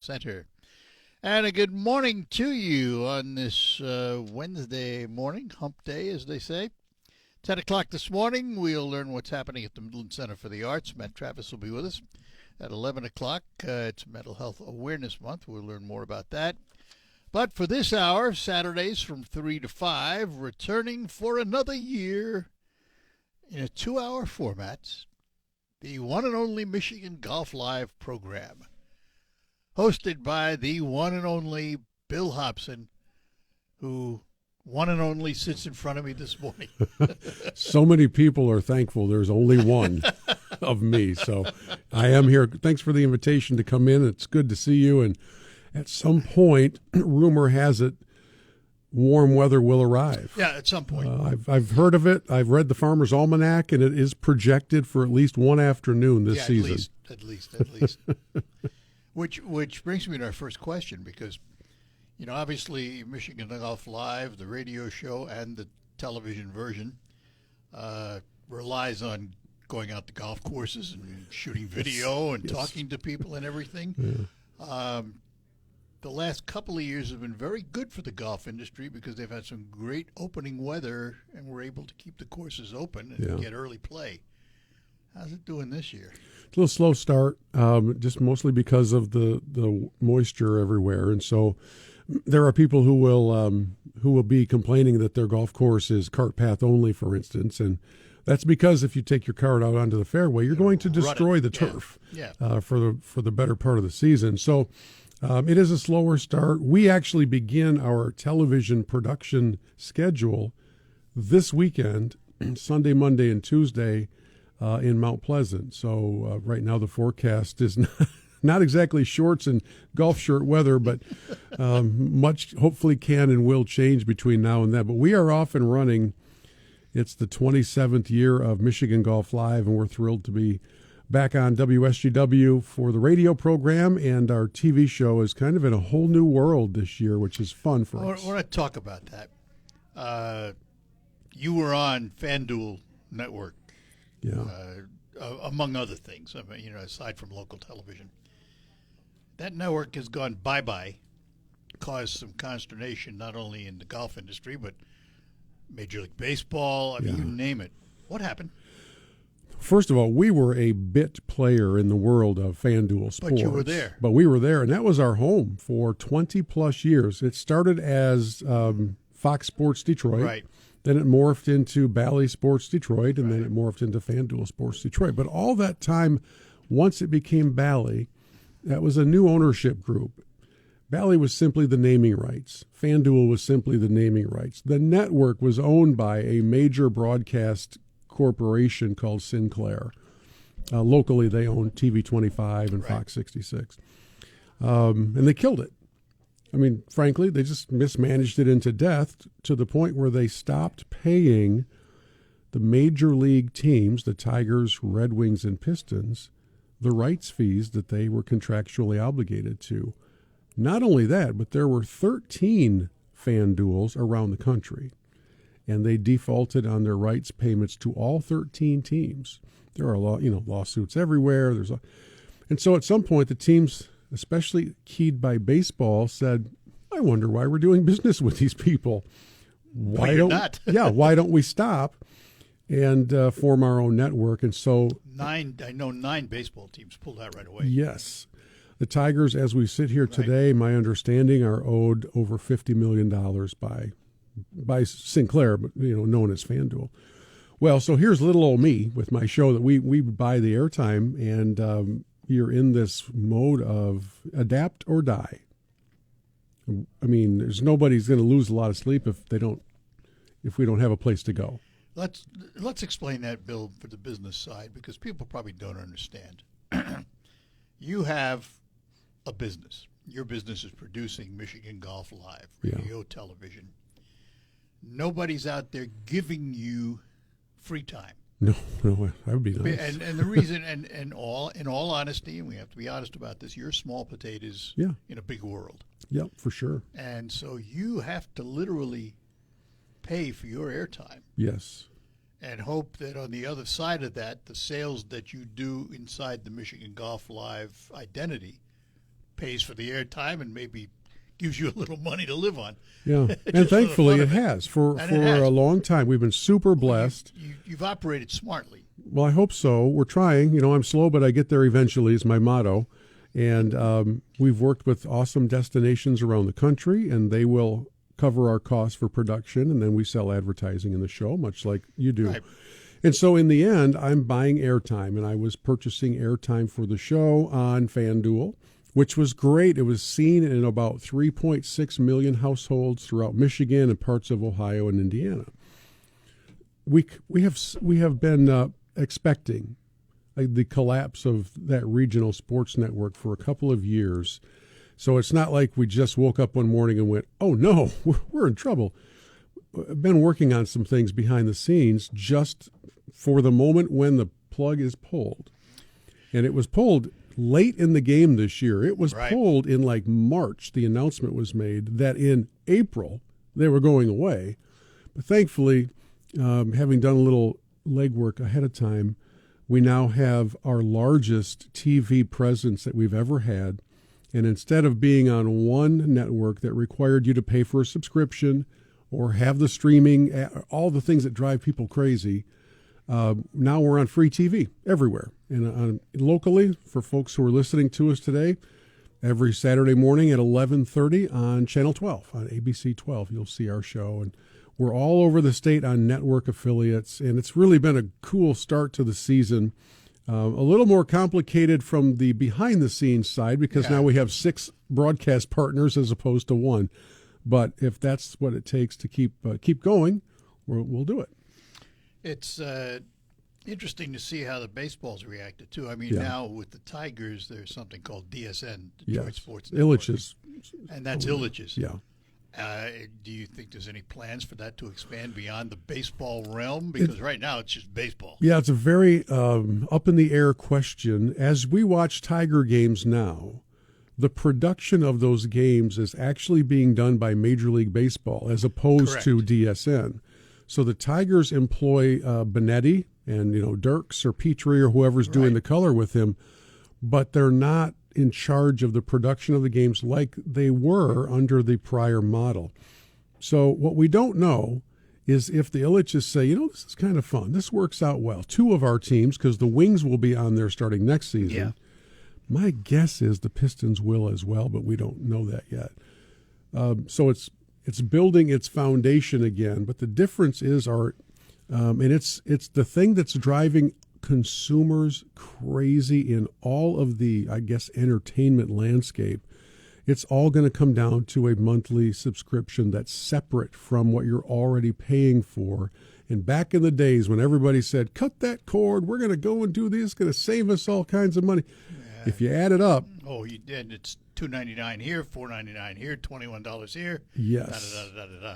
Center. And a good morning to you on this Wednesday morning, hump day, as they say. 10 o'clock this morning, we'll learn what's happening at the Midland Center for the Arts. Matt Travis will be with us. At 11 o'clock, it's Mental Health Awareness Month. We'll learn more about that. But for this hour, Saturdays from 3 to 5, returning for another year in a 2-hour format, the one and only Michigan Golf Live program, hosted by the one and only Bill Hobson, who one and only sits in front of me this morning. So many people are thankful there's only one of me. So I am here. Thanks for the invitation to come in. It's good to see you. And at some point, rumor has it, warm weather will arrive. Yeah, at some point. I've heard of it. I've read the Farmer's Almanac, and it is projected for at least one afternoon this season. At least. Which brings me to our first question, because, obviously Michigan Golf Live, the radio show and the television version, relies on going out to golf courses and shooting video and talking to people and everything. Yeah. The last couple of years have been very good for the golf industry because they've had some great opening weather and were able to keep the courses open and get early play. How's it doing this year? It's a little slow start, just mostly because of the moisture everywhere, and so there are people who will be complaining that their golf course is cart path only, for instance, and that's because if you take your cart out onto the fairway, you're going to destroy the turf for the better part of the season. So it is a slower start. We actually begin our television production schedule this weekend, Sunday, Monday, and Tuesday, in Mount Pleasant. So right now the forecast is not exactly shorts and golf shirt weather, but much hopefully can and will change between now and then. But we are off and running. It's the 27th year of Michigan Golf Live, and we're thrilled to be back on WSGW for the radio program, and our TV show is kind of in a whole new world this year, which is fun for us. I want to talk about that. You were on FanDuel Network. Yeah. Among other things, aside from local television. That network has gone bye-bye, caused some consternation not only in the golf industry, but Major League Baseball, you name it. What happened? First of all, we were a bit player in the world of FanDuel Sports. But you were there. But we were there, and that was our home for 20-plus years. It started as Fox Sports Detroit. Right. Then it morphed into Bally Sports Detroit, and then it morphed into FanDuel Sports Detroit. But all that time, once it became Bally, that was a new ownership group. Bally was simply the naming rights. FanDuel was simply the naming rights. The network was owned by a major broadcast corporation called Sinclair. Locally, they owned TV25 and Fox 66. And they killed it. I mean, frankly, they just mismanaged it into death to the point where they stopped paying the major league teams, the Tigers, Red Wings, and Pistons, the rights fees that they were contractually obligated to. Not only that, but there were 13 FanDuels around the country, and they defaulted on their rights payments to all 13 teams. There are lawsuits everywhere. And so at some point, the teams, especially keyed by baseball, said, I wonder why we're doing business with these people. Why don't we stop and form our own network? And so I know 9 baseball teams pulled out right away. Yes. The Tigers, as we sit here today, my understanding, are owed over $50 million by Sinclair, but known as FanDuel. Well, so here's little old me with my show that we buy the airtime, and you're in this mode of adapt or die. I mean, there's nobody's going to lose a lot of sleep if we don't have a place to go. Let's explain that, Bill, for the business side, because people probably don't understand. You have a business. Your business is producing Michigan Golf Live, radio, television. Nobody's out there giving you free time. No, that would be nice. And the reason, in all honesty, and we have to be honest about this, you're small potatoes in a big world. Yep, for sure. And so you have to literally pay for your airtime. Yes. And hope that on the other side of that, the sales that you do inside the Michigan Golf Live identity pays for the airtime and maybe gives you a little money to live on. Yeah, Just and for the thankfully fun it of has for And it has. a long time. We've been super blessed. You've operated smartly. Well, I hope so. We're trying. You know, I'm slow, but I get there eventually is my motto. And we've worked with awesome destinations around the country, and they will cover our costs for production, and then we sell advertising in the show, much like you do. Right. And so in the end, I'm buying airtime, and I was purchasing airtime for the show on FanDuel, which was great. It was seen in about 3.6 million households throughout Michigan and parts of Ohio and Indiana. We have been expecting the collapse of that regional sports network for a couple of years. So it's not like we just woke up one morning and went, oh no, we're in trouble. I've been working on some things behind the scenes just for the moment when the plug is pulled. And it was pulled late in the game this year. It was Right. pulled in like March. The announcement was made that in April they were going away. But thankfully, having done a little legwork ahead of time, we now have our largest TV presence that we've ever had. And instead of being on one network that required you to pay for a subscription or have the streaming, all the things that drive people crazy, now we're on free TV everywhere. And locally, for folks who are listening to us today, every Saturday morning at 11:30 on Channel 12, on ABC 12, you'll see our show. And we're all over the state on network affiliates, and it's really been a cool start to the season. A little more complicated from the behind-the-scenes side because now we have 6 broadcast partners as opposed to 1. But if that's what it takes to keep going, we'll do it. It's interesting to see how the baseball's reacted too. I mean, now with the Tigers, there's something called DSN, Detroit Sports Network, Illich's. and that's Illich's. Yeah. Do you think there's any plans for that to expand beyond the baseball realm? Because right now it's just baseball. Yeah, it's a very up in the air question. As we watch Tiger games now, the production of those games is actually being done by Major League Baseball as opposed to DSN. So the Tigers employ Benetti and Dirks or Petrie or whoever's doing the color with him, but they're not in charge of the production of the games like they were under the prior model. So what we don't know is if the Illiches say, this is kind of fun. This works out well. 2 of our teams, because the Wings will be on there starting next season. Yeah. My guess is the Pistons will as well, but we don't know that yet. So it's building its foundation again. But the difference is and it's the thing that's driving consumers crazy in all of the, I guess, entertainment landscape. It's all going to come down to a monthly subscription that's separate from what you're already paying for. And back in the days when everybody said, cut that cord, we're going to go and do this, it's going to save us all kinds of money. If you add it up. Oh, you did. It's $2.99 here, $4.99 here, $21 here. Yes.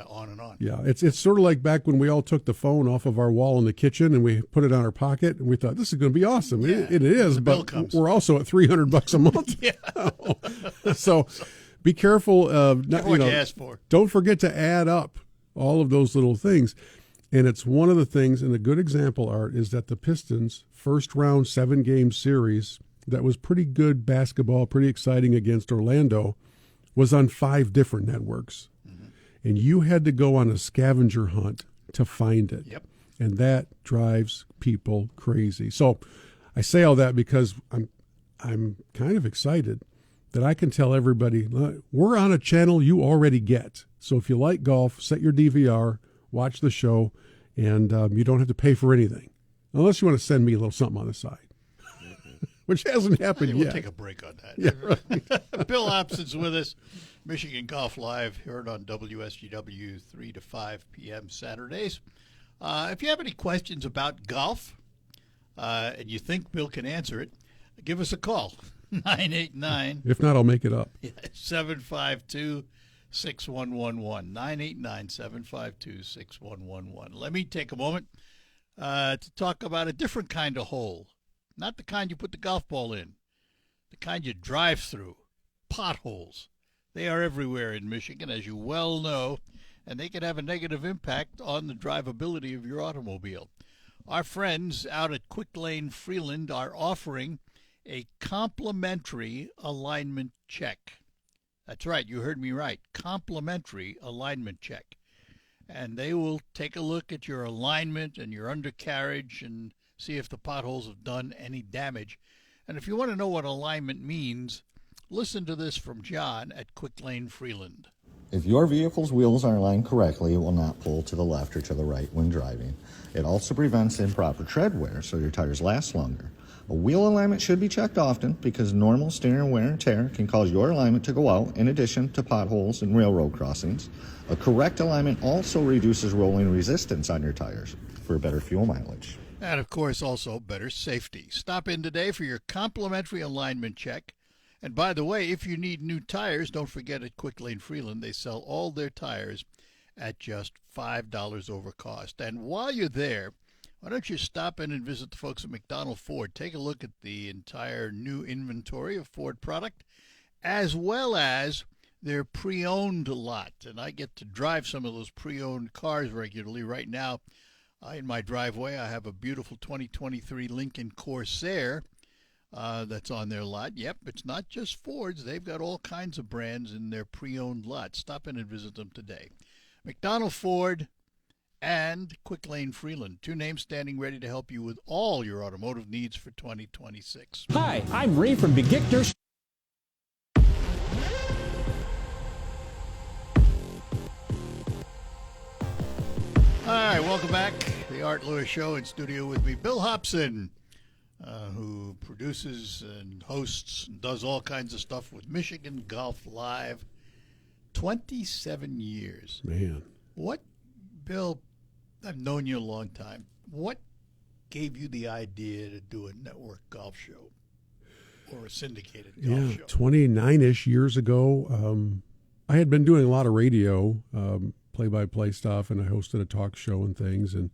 On and on. Yeah, it's sort of like back when we all took the phone off of our wall in the kitchen and we put it on our pocket and we thought this is going to be awesome. Yeah. It is, The bill but comes. we're also at $300 a month. Yeah. So be careful of not, What you asked for. Don't forget to add up all of those little things. And it's one of the things, and a good example, Art, is that the Pistons' first round 7-game series that was pretty good basketball, pretty exciting against Orlando, was on 5 different networks. Mm-hmm. And you had to go on a scavenger hunt to find it. Yep. And that drives people crazy. So I say all that because I'm kind of excited that I can tell everybody, we're on a channel you already get. So if you like golf, set your DVR, watch the show, and you don't have to pay for anything. Unless you want to send me a little something on the side. Which hasn't happened We'll yet. take a break on that. Yeah, right. Bill Hobson's with us. Michigan Golf Live, heard on WSGW 3 to 5 p.m. Saturdays. If you have any questions about golf and you think Bill can answer it, give us a call. 989 If not, I'll make it up. 752 6111. 989 752 6111. Let me take a moment to talk about a different kind of hole. Not the kind you put the golf ball in, the kind you drive through. Potholes. They are everywhere in Michigan, as you well know, and they can have a negative impact on the drivability of your automobile. Our friends out at Quick Lane Freeland are offering a complimentary alignment check. That's right, you heard me right. Complimentary alignment check. And they will take a look at your alignment and your undercarriage and see if the potholes have done any damage. And if you want to know what alignment means, listen to this from John at Quick Lane Freeland. If your vehicle's wheels are aligned correctly, it will not pull to the left or to the right when driving. It also prevents improper tread wear, so your tires last longer. A wheel alignment should be checked often because normal steering wear and tear can cause your alignment to go out in addition to potholes and railroad crossings. A correct alignment also reduces rolling resistance on your tires for better fuel mileage. And, of course, also better safety. Stop in today for your complimentary alignment check. And, by the way, if you need new tires, don't forget at Quick Lane Freeland, they sell all their tires at just $5 over cost. And while you're there, why don't you stop in and visit the folks at McDonald Ford? Take a look at the entire new inventory of Ford product, as well as their pre-owned lot. And I get to drive some of those pre-owned cars regularly. Right now, in my driveway, I have a beautiful 2023 Lincoln Corsair that's on their lot. Yep, it's not just Fords. They've got all kinds of brands in their pre-owned lot. Stop in and visit them today. McDonald Ford and Quick Lane Freeland, two names standing ready to help you with all your automotive needs for 2026. Hi, I'm Ray from Big Gichters. All right, welcome back. The Art Lewis Show, in studio with me, Bill Hobson, who produces and hosts and does all kinds of stuff with Michigan Golf Live. 27 years. Man. What, Bill, I've known you a long time. What gave you the idea to do a network golf show or a syndicated golf show? 29-ish years ago, I had been doing a lot of radio, play-by-play stuff, and I hosted a talk show and things, and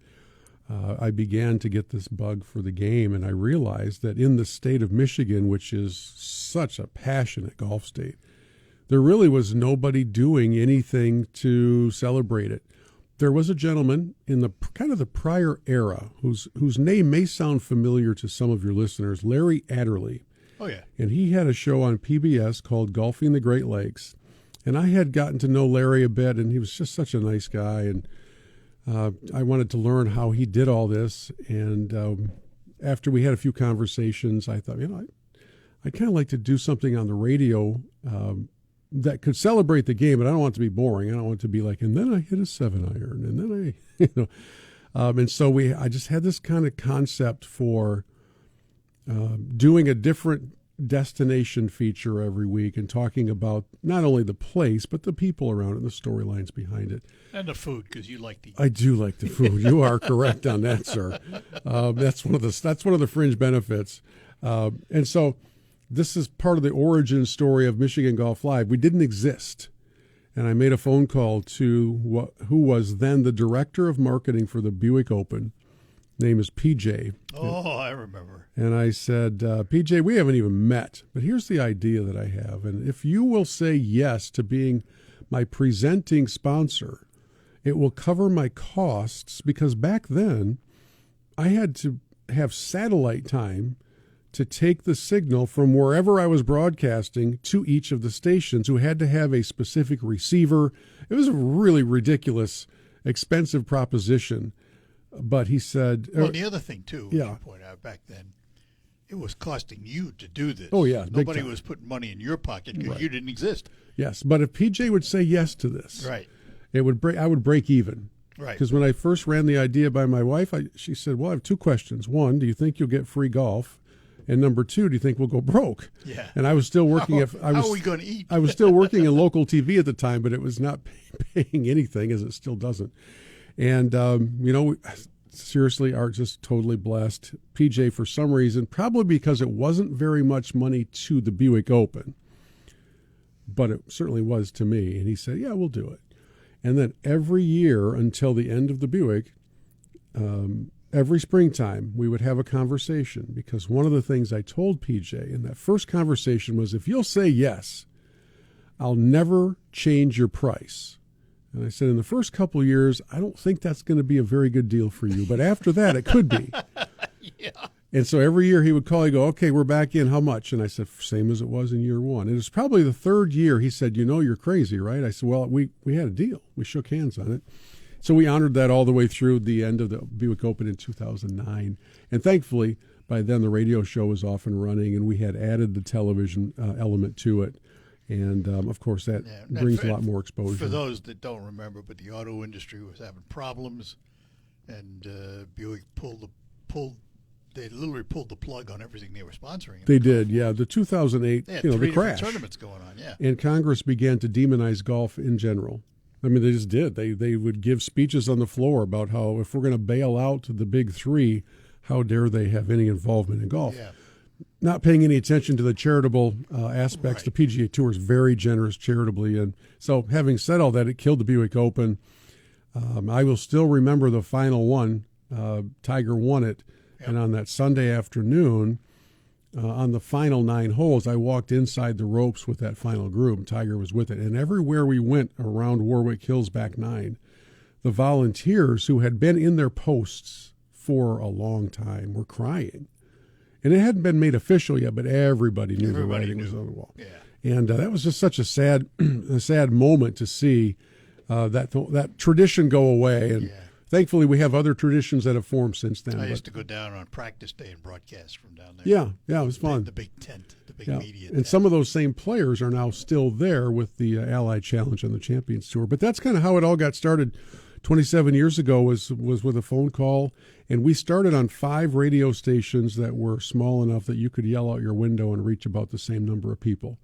I began to get this bug for the game, and I realized that in the state of Michigan, which is such a passionate golf state, there really was nobody doing anything to celebrate it. There was a gentleman in the kind of the prior era whose name may sound familiar to some of your listeners, Larry Adderley. Oh, yeah. And he had a show on PBS called Golfing the Great Lakes. And I had gotten to know Larry a bit, and he was just such a nice guy. And I wanted to learn how he did all this. And after we had a few conversations, I thought, I'd kind of like to do something on the radio that could celebrate the game, but I don't want it to be boring. I don't want it to be like, and then I hit a 7-iron, and then and so I just had this kind of concept for doing a different destination feature every week and talking about not only the place, but the people around it and the storylines behind it. And the food, because you like to eat. I do like the food. You are correct on that, sir. That's one of the fringe benefits. And so this is part of the origin story of Michigan Golf Live. We didn't exist. And I made a phone call to who was then the director of marketing for the Buick Open. Name is PJ. Oh, I remember. And I said, PJ, we haven't even met, but here's the idea that I have. And if you will say yes to being my presenting sponsor, it will cover my costs, because back then I had to have satellite time to take the signal from wherever I was broadcasting to each of the stations, who had to have a specific receiver. It was a really ridiculous, expensive proposition. But he said... Well, the other thing, too, yeah. you point out back then, it was costing you to do this. Oh, yeah. Nobody was putting money in your pocket because you didn't exist. Yes, but if PJ would say yes to this, right, I would break even. Right. Because when I first ran the idea by my wife, she said, well, I have two questions. One, do you think you'll get free golf? And number two, do you think we'll go broke? Yeah. And I was still working how are we going to eat? I was still working in local TV at the time, but it was not paying anything, as it still doesn't. And, seriously, Art, just totally blessed. PJ, for some reason, probably because it wasn't very much money to the Buick Open, but it certainly was to me. And he said, yeah, we'll do it. And then every year until the end of the Buick, every springtime, we would have a conversation, because one of the things I told PJ in that first conversation was, if you'll say yes, I'll never change your price. And I said, in the first couple of years, I don't think that's going to be a very good deal for you. But after that, it could be. Yeah. And so every year he would call, he'd go, okay, we're back in, how much? And I said, same as it was in year one. And it was probably the third year he said, you're crazy, right? I said, well, we had a deal. We shook hands on it. So we honored that all the way through the end of the Buick Open in 2009. And thankfully, by then the radio show was off and running, and we had added the television element to it. And, of course, that brings a lot more exposure. For those that don't remember, but the auto industry was having problems, and Buick they literally pulled the plug on everything they were sponsoring. They did, yeah. The 2008, they had the three crash. tournaments going on, yeah. And Congress began to demonize golf in general. I mean, they just did. They would give speeches on the floor about how if we're going to bail out the big three, how dare they have any involvement in golf. Yeah. Not paying any attention to the charitable aspects. Right. The PGA Tour is very generous charitably. And so having said all that, it killed the Buick Open. I will still remember the final one. Tiger won it. Yep. And on that Sunday afternoon, on the final 9 holes, I walked inside the ropes with that final group. Tiger was with it. And everywhere we went around Warwick Hills back 9, the volunteers who had been in their posts for a long time were crying. And it hadn't been made official yet, but everybody knew the writing was on the wall. Yeah. And that was just such a sad moment to see that tradition go away. And thankfully, we have other traditions that have formed since then. I used to go down on practice day and broadcast from down there. Yeah, it was fun. The big tent, the big media tent. And some of those same players are now still there with the Allied Challenge and the Champions Tour. But that's kind of how it all got started. 27 years ago was with a phone call, and we started on 5 radio stations that were small enough that you could yell out your window and reach about the same number of people.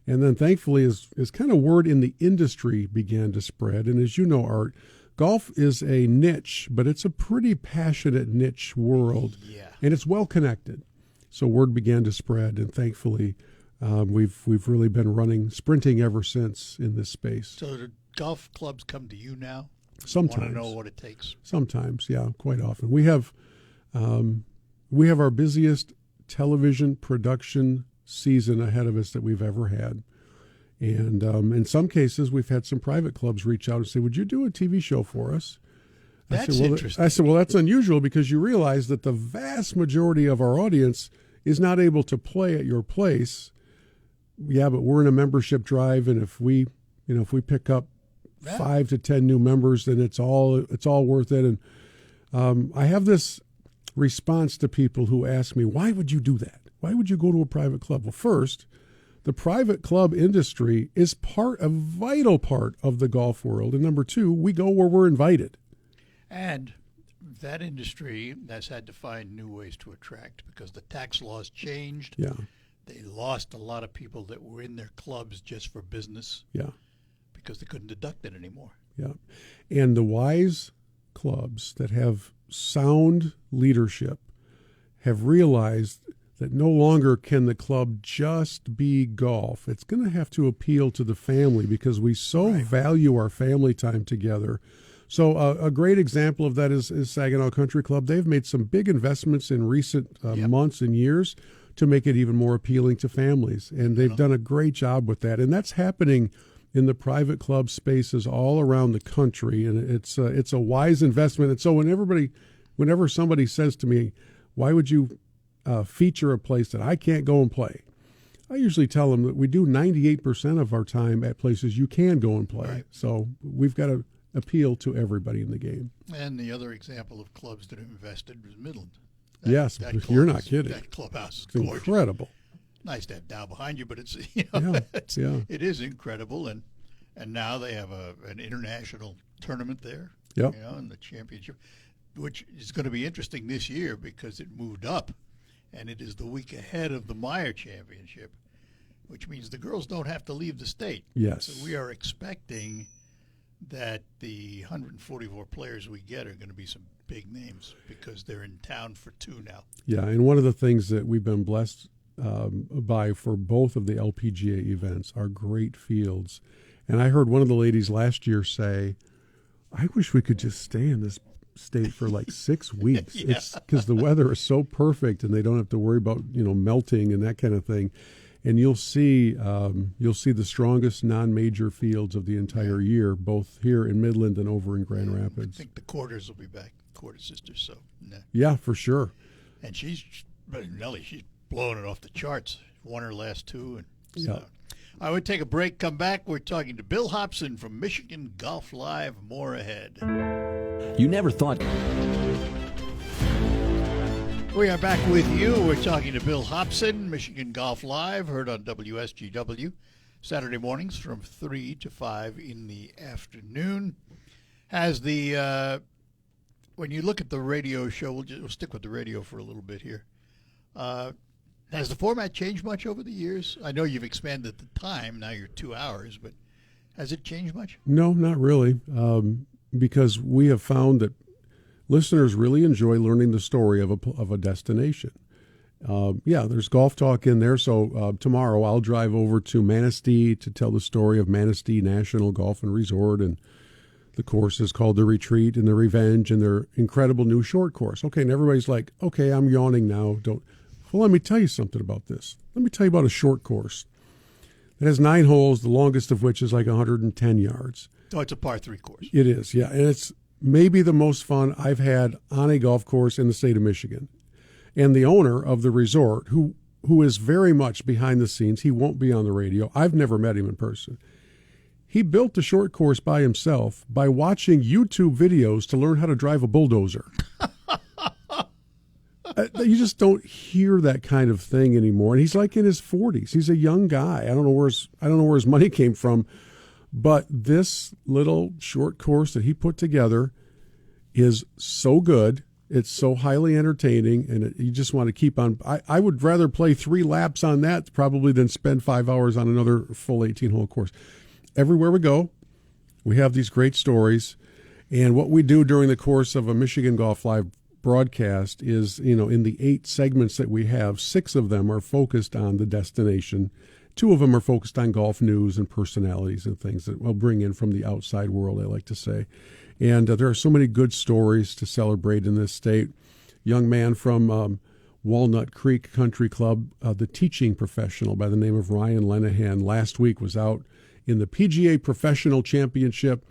And then thankfully, as kind of word in the industry began to spread, and as you know, Art, golf is a niche, but it's a pretty passionate niche world, and it's well connected. So word began to spread, and thankfully, we've really been sprinting ever since in this space. So the golf clubs come to you now? Sometimes. Want to know what it takes? Sometimes, yeah, quite often. We have our busiest television production season ahead of us that we've ever had. And in some cases, we've had some private clubs reach out and say, would you do a TV show for us? That's interesting. I said, well, that's unusual because you realize that the vast majority of our audience is not able to play at your place. Yeah, but we're in a membership drive, and if we pick up 5 to 10 new members, then it's all worth it. And I have this response to people who ask me, why would you do that? Why would you go to a private club? Well, first, the private club industry is a vital part of the golf world. And number 2, we go where we're invited. And that industry has had to find new ways to attract because the tax laws changed. Yeah. They lost a lot of people that were in their clubs just for business. Yeah. Because they couldn't deduct it anymore. Yeah. And the wise clubs that have sound leadership have realized that no longer can the club just be golf. It's going to have to appeal to the family because we so value our family time together. So a great example of that is Saginaw Country Club. They've made some big investments in recent months and years to make it even more appealing to families. And they've done a great job with that. And that's happening in the private club spaces all around the country. And it's a wise investment. And so whenever somebody says to me, why would you feature a place that I can't go and play? I usually tell them that we do 98% of our time at places you can go and play. Right. So we've got to appeal to everybody in the game. And the other example of clubs that have invested was Midland. Yes, you're not kidding. That clubhouse is incredible. Nice to have Dow behind you, but it's it is incredible. And now they have an international tournament there. Yep. In the championship, which is going to be interesting this year because it moved up, and it is the week ahead of the Meyer Championship, which means the girls don't have to leave the state. Yes. So we are expecting that the 144 players we get are going to be some big names because they're in town for 2 now. Yeah, and one of the things that we've been blessed by for both of the LPGA events are great fields. And I heard one of the ladies last year say, I wish we could just stay in this state for like 6 weeks. It's because the weather is so perfect and they don't have to worry about, melting and that kind of thing. And you'll see the strongest non-major fields of the entire year, both here in Midland and over in Grand Rapids. I think the quarters will be back, quarter sisters. So yeah, for sure. And Nelly, she's blowing it off the charts. Won her last two. And Yeah. I would take a break, come back. We're talking to Bill Hobson from Michigan Golf Live. More ahead. You never thought. We are back with you. We're talking to Bill Hobson, Michigan Golf Live, heard on WSGW, Saturday mornings from 3 to 5 in the afternoon. Has the, when you look at the radio show, we'll stick with the radio for a little bit here. Has the format changed much over the years? I know you've expanded the time. Now you're 2 hours, but has it changed much? No, not really, because we have found that listeners really enjoy learning the story of a destination. There's golf talk in there. So tomorrow I'll drive over to Manistee to tell the story of Manistee National Golf and Resort, and the course is called the Retreat and the Revenge, and their incredible new short course. Okay, and everybody's like, "Okay, I'm yawning now." Well, let me tell you something about this. Let me tell you about a short course. It has 9 holes, the longest of which is like 110 yards. Oh, it's a par 3 course. It is, yeah, and it's maybe the most fun I've had on a golf course in the state of Michigan. And the owner of the resort, who is very much behind the scenes, he won't be on the radio. I've never met him in person. He built the short course by himself by watching YouTube videos to learn how to drive a bulldozer. You just don't hear that kind of thing anymore. And he's like in his 40s. He's a young guy. I don't know where his money came from. But this little short course that he put together is so good. It's so highly entertaining, and you just want to keep on. I would rather play 3 laps on that probably than spend 5 hours on another full 18-hole course. Everywhere we go, we have these great stories. And what we do during the course of a Michigan Golf Live broadcast is, in the 8 segments that we have, 6 of them are focused on the destination. 2 of them are focused on golf news and personalities and things that we'll bring in from the outside world, I like to say. And there are so many good stories to celebrate in this state. Young man from Walnut Creek Country Club, the teaching professional by the name of Ryan Lenahan, last week was out in the PGA Professional Championship,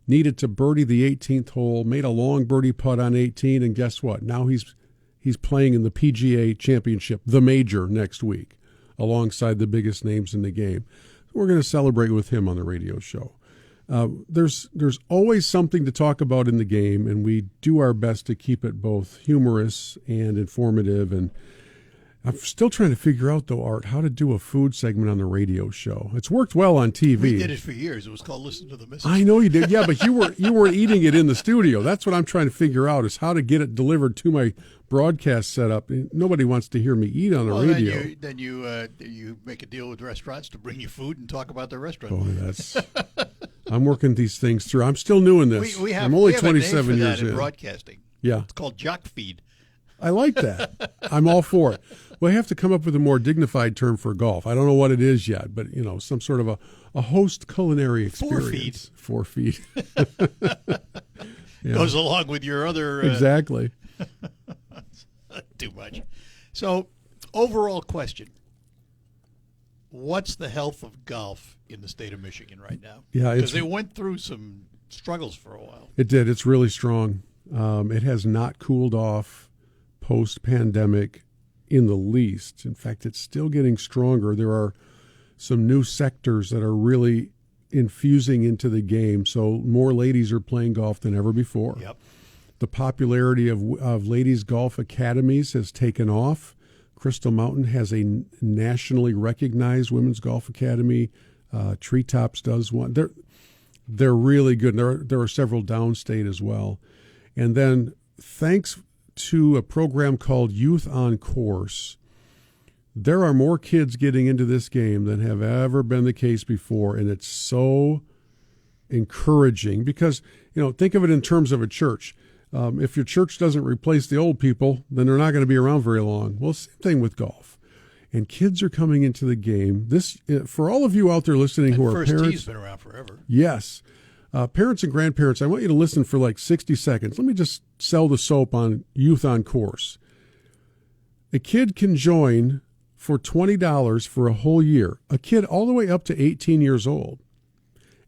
needed to birdie the 18th hole, made a long birdie putt on 18, and guess what? Now he's playing in the PGA Championship, the major, next week, alongside the biggest names in the game. We're going to celebrate with him on the radio show. There's always something to talk about in the game, and we do our best to keep it both humorous and informative. And I'm still trying to figure out, though, Art, how to do a food segment on the radio show. It's worked well on TV. We did it for years. It was called Listen to the Missus. I know you did, yeah, but you weren't eating it in the studio. That's what I'm trying to figure out, is how to get it delivered to my broadcast setup. Nobody wants to hear me eat on the radio. Then you make a deal with restaurants to bring you food and talk about their restaurant. Oh, I'm working these things through. I'm still new in this. I'm only 27 years in in. broadcasting. Yeah. It's called jock feed. I like that. I'm all for it. Well, I have to come up with a more dignified term for golf. I don't know what it is yet, but, some sort of a host culinary experience. Forefeed. Yeah. Goes along with your other... Exactly. Too much. So, overall question. What's the health of golf in the state of Michigan right now? Yeah, because they went through some struggles for a while. It did. It's really strong. It has not cooled off post-pandemic in the least. In fact, it's still getting stronger. There are some new sectors that are really infusing into the game. So more ladies are playing golf than ever before. Yep. The popularity of ladies' golf academies has taken off. Crystal Mountain has a nationally recognized women's golf academy. Treetops does one. They're really good. There are several downstate as well. And then thanks to a program called Youth on Course, there are more kids getting into this game than have ever been the case before. And it's so encouraging because, think of it in terms of a church. If your church doesn't replace the old people, then they're not going to be around very long. Well, same thing with golf. And kids are coming into the game. This, for all of you out there listening who are First parents. Tee's been around forever. Yes. Parents and grandparents, I want you to listen for like 60 seconds. Let me just sell the soap on Youth on Course. A kid can join for $20 for a whole year, a kid all the way up to 18 years old.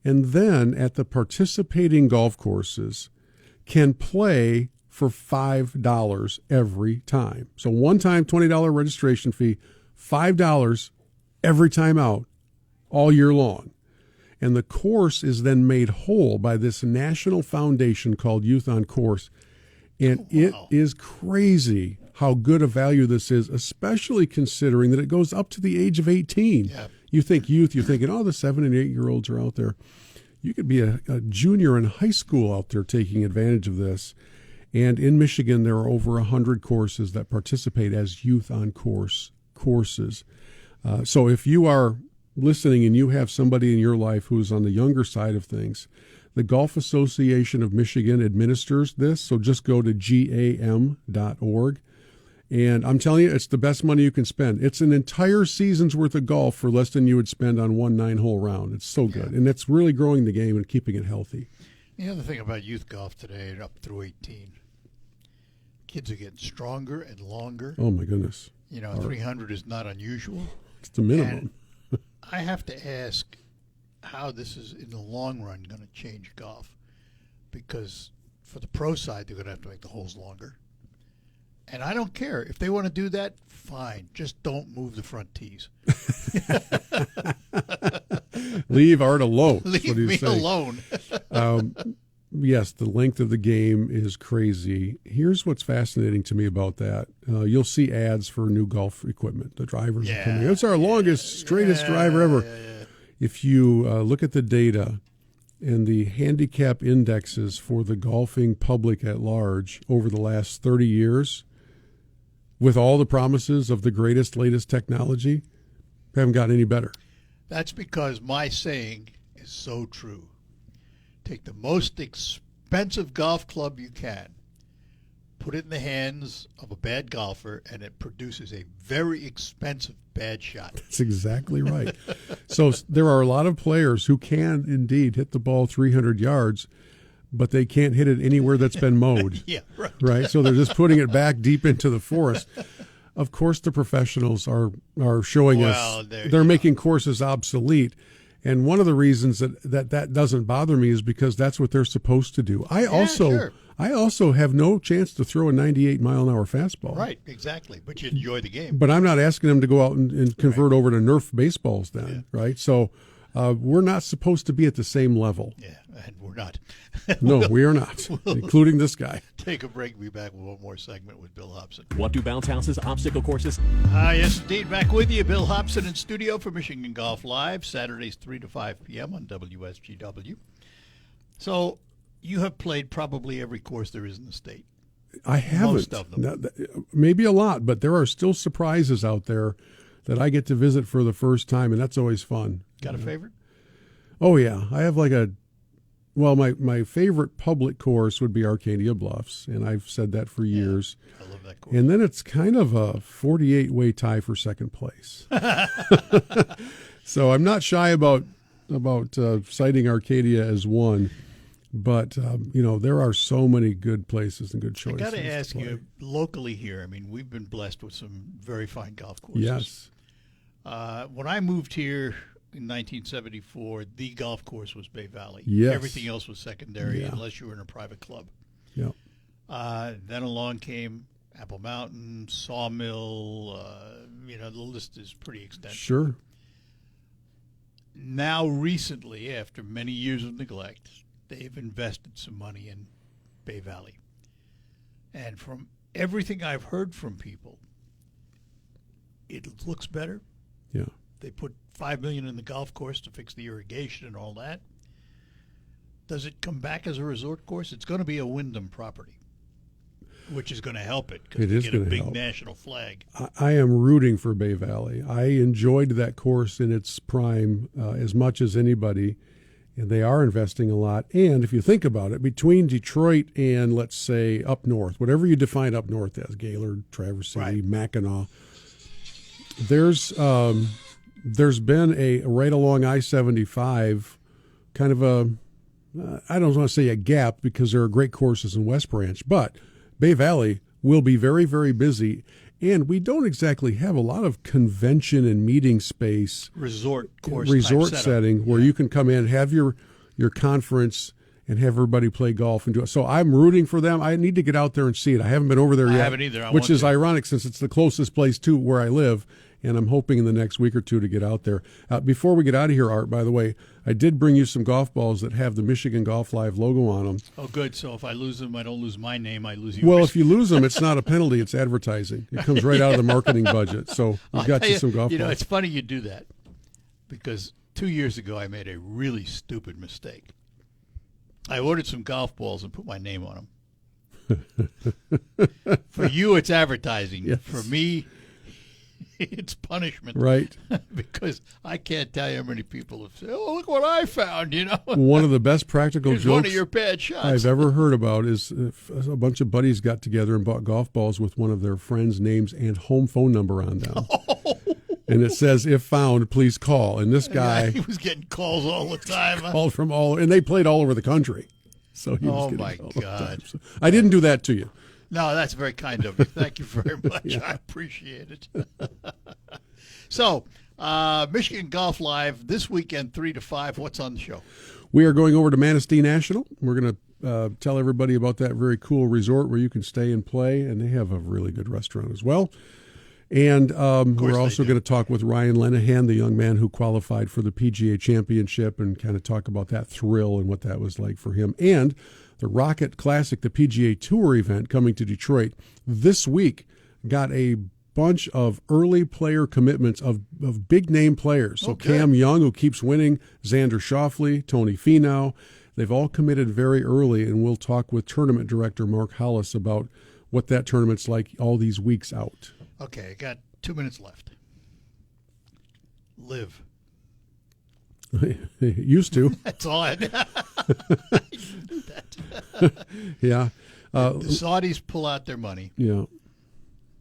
And then at the participating golf courses, can play for $5 every time. So one time $20 registration fee, $5 every time out, all year long. And the course is then made whole by this national foundation called Youth on Course. And it is crazy how good a value this is, especially considering that it goes up to the age of 18. Yeah. You think youth, you're thinking, oh, the 7 and 8-year-olds are out there. You could be a junior in high school out there taking advantage of this. And in Michigan, there are over 100 courses that participate as Youth on Course courses. So if you are listening and you have somebody in your life who's on the younger side of things, the Golf Association of Michigan administers this. So just go to gam.org. And I'm telling you, it's the best money you can spend. It's an entire season's worth of golf for less than you would spend on one 9-hole round. It's so good. And it's really growing the game and keeping it healthy. The other thing about youth golf today, up through 18, kids are getting stronger and longer. Oh, my goodness. 300 is not unusual. It's the minimum. And I have to ask how this is, in the long run, going to change golf. Because for the pro side, they're going to have to make the holes longer. And I don't care. If they want to do that, fine. Just don't move the front tees. Leave Art alone. Leave me alone. Yes, the length of the game is crazy. Here's what's fascinating to me about that. You'll see ads for new golf equipment. The drivers are coming. It's our longest, straightest driver ever. If you look at the data and the handicap indexes for the golfing public at large over the last 30 years, with all the promises of the greatest, latest technology, haven't gotten any better. That's because my saying is so true. Take the most expensive golf club you can, put it in the hands of a bad golfer, and it produces a very expensive bad shot. That's exactly right. So there are a lot of players who can indeed hit the ball 300 yards, but they can't hit it anywhere that's been mowed. Yeah, right. Right? So they're just putting it back deep into the forest. Of course, the professionals are showing us they're making courses obsolete. And one of the reasons that doesn't bother me is because that's what they're supposed to do. I also have no chance to throw a 98-mile-an-hour fastball. Right, exactly. But you enjoy the game. But I'm not asking them to go out and convert over to Nerf baseballs then, right? So we're not supposed to be at the same level. Yeah, and we're not. No, we are not, including this guy. Take a break. We'll be back with one more segment with Bill Hobson. Want to bounce houses, obstacle courses? Yes, indeed. Back with you, Bill Hobson in studio for Michigan Golf Live, Saturdays 3 to 5 p.m. on WSGW. So you have played probably every course there is in the state. I haven't. Most of them. Maybe a lot, but there are still surprises out there that I get to visit for the first time, and that's always fun. Got a favorite? Oh, yeah. I have my favorite public course would be Arcadia Bluffs, and I've said that for years. I love that course. And then it's kind of a 48-way tie for second place. So I'm not shy about citing Arcadia as one, but there are so many good places and good choices. I got to ask you, locally here, I mean, we've been blessed with some very fine golf courses. Yes. When I moved here in 1974, the golf course was Bay Valley. Yes. Everything else was secondary unless you were in a private club. Yeah. Then along came Apple Mountain, Sawmill. The list is pretty extensive. Sure. Now, recently, after many years of neglect, they've invested some money in Bay Valley. And from everything I've heard from people, it looks better. Yeah. They put $5 million in the golf course to fix the irrigation and all that. Does it come back as a resort course? It's going to be a Wyndham property, which is going to help it because you get a big national flag. I am rooting for Bay Valley. I enjoyed that course in its prime as much as anybody, and they are investing a lot. And if you think about it, between Detroit and, let's say, up north, whatever you define up north as, Gaylord, Traverse City, Mackinac, there's been a right along I-75 kind of I don't want to say a gap because there are great courses in West Branch, but Bay Valley will be very, very busy, and we don't exactly have a lot of convention and meeting space. Resort course Resort type setting where you can come in, have your conference, and have everybody play golf and do it. So I'm rooting for them. I need to get out there and see it. I haven't been over there I yet. haven't either. I which want is to. ironic since it's the closest place to where I live, and I'm hoping in the next week or two to get out there. Before we get out of here, Art, by the way, I did bring you some golf balls that have the Michigan Golf Live logo on them. Oh, good. So if I lose them, I don't lose my name. I lose yours. Well, if you lose them, it's not a penalty. It's advertising. It comes right out of the marketing budget. So we've I'll got tell you some golf You know, balls. it's funny you do that because 2 years ago I made a really stupid mistake. I ordered some golf balls and put my name on them. For you, it's advertising. Yes. For me, it's punishment. Right. Because I can't tell you how many people have said, "Oh, look what I found!" You know, One of the best practical here's one of jokes your bad shots. I've ever heard about is if a bunch of buddies got together and bought golf balls with one of their friends' names and home phone number on them. And it says, if found, please call. And this Yeah, guy he was getting calls all the time. called from and they played all over the country. So he was Oh, getting my calls all the God. time. So I didn't do that to you. No, that's very kind of you. Thank you very much. I appreciate it. So, Michigan Golf Live this weekend, 3 to 5. What's on the show? We are going over to Manistee National. We're going to tell everybody about that very cool resort where you can stay and play, and they have a really good restaurant as well. And we're also going to talk with Ryan Lenahan, the young man who qualified for the PGA Championship, and kind of talk about that thrill and what that was like for him. And the Rocket Classic, the PGA Tour event coming to Detroit this week, got a bunch of early player commitments of big-name players. So Okay. Cam Young, who keeps winning, Xander Schauffele, Tony Finau, they've all committed very early, and we'll talk with tournament director Mark Hollis about what that tournament's like all these weeks out. Okay, I got 2 minutes left. Live. Used to, That's all I do that. yeah. The Saudis pull out their money. Yeah,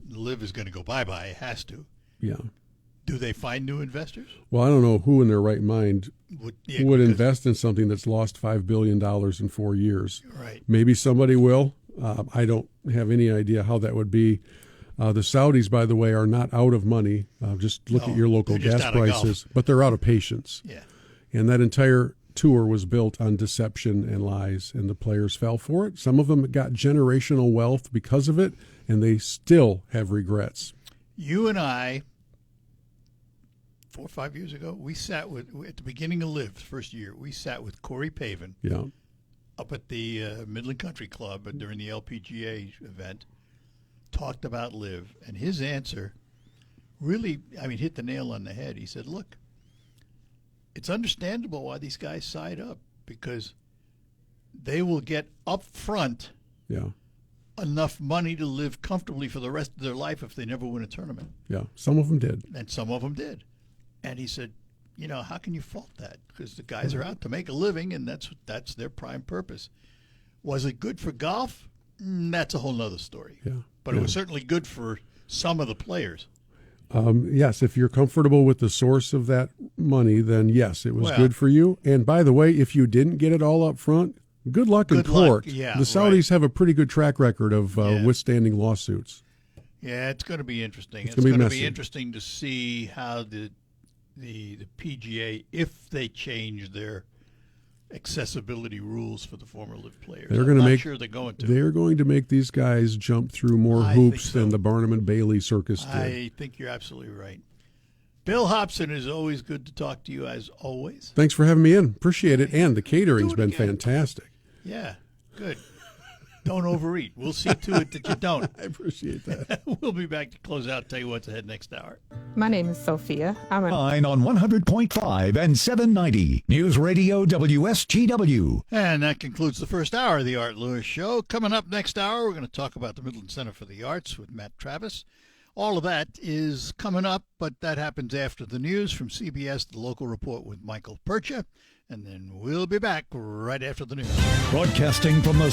Live is going to go bye-bye. It has to. yeah. Do they find new investors? Well, I don't know who in their right mind Would would because- invest in something that's lost $5 billion in 4 years. Right. Maybe somebody will. I don't have any idea how that would be. The Saudis, by the way, are not out of money. Just look No, at your local they're just gas out of golf. prices, but they're out of patience. Yeah. And that entire tour was built on deception and lies, and the players fell for it. Some of them got generational wealth because of it, and they still have regrets. You and I, 4 or 5 years ago, we sat at the beginning of Live, the first year, we sat with Corey Pavin Yeah, up at the Midland Country Club during the LPGA event, talked about Live, and his answer really, hit the nail on the head. He said, look, it's understandable why these guys side up, because they will get up front yeah, enough money to live comfortably for the rest of their life if they never win a tournament. yeah. Some of them did. And some of them did. And he said, how can you fault that? Because the guys are out to make a living, and that's their prime purpose. Was it good for golf? That's a whole nother story. Yeah, But yeah. it was certainly good for some of the players. Yes, if you're comfortable with the source of that money, then yes, it was Well- good for you. And by the way, if you didn't get it all up front, good luck in Good luck, court. yeah, The Saudis have a pretty good track record of Yeah. withstanding lawsuits. Yeah, it's going to be interesting. It's gonna be going to messy. be interesting to see how the PGA, if they change their accessibility rules for the former Live players. They're I'm going to not make sure they're going to. They're going to make these guys jump through more I hoops think so. than the Barnum and Bailey circus did. I think you're absolutely right. Bill Hobson, is always good to talk to you, as always. Thanks for having me in. Appreciate it. And the catering's Do it been again. fantastic. Yeah, good. Don't overeat. We'll see to it that you don't. I appreciate that. We'll be back to close out, tell you what's ahead next hour. My name is Sophia. I'm a Line on 100.5 and 790 News Radio WSGW. And that concludes the first hour of the Art Lewis Show. Coming up next hour, we're going to talk about the Midland Center for the Arts with Matt Travis. All of that is coming up, but that happens after the news from CBS, the local report with Michael Percha. And then we'll be back right after the news. Broadcasting from the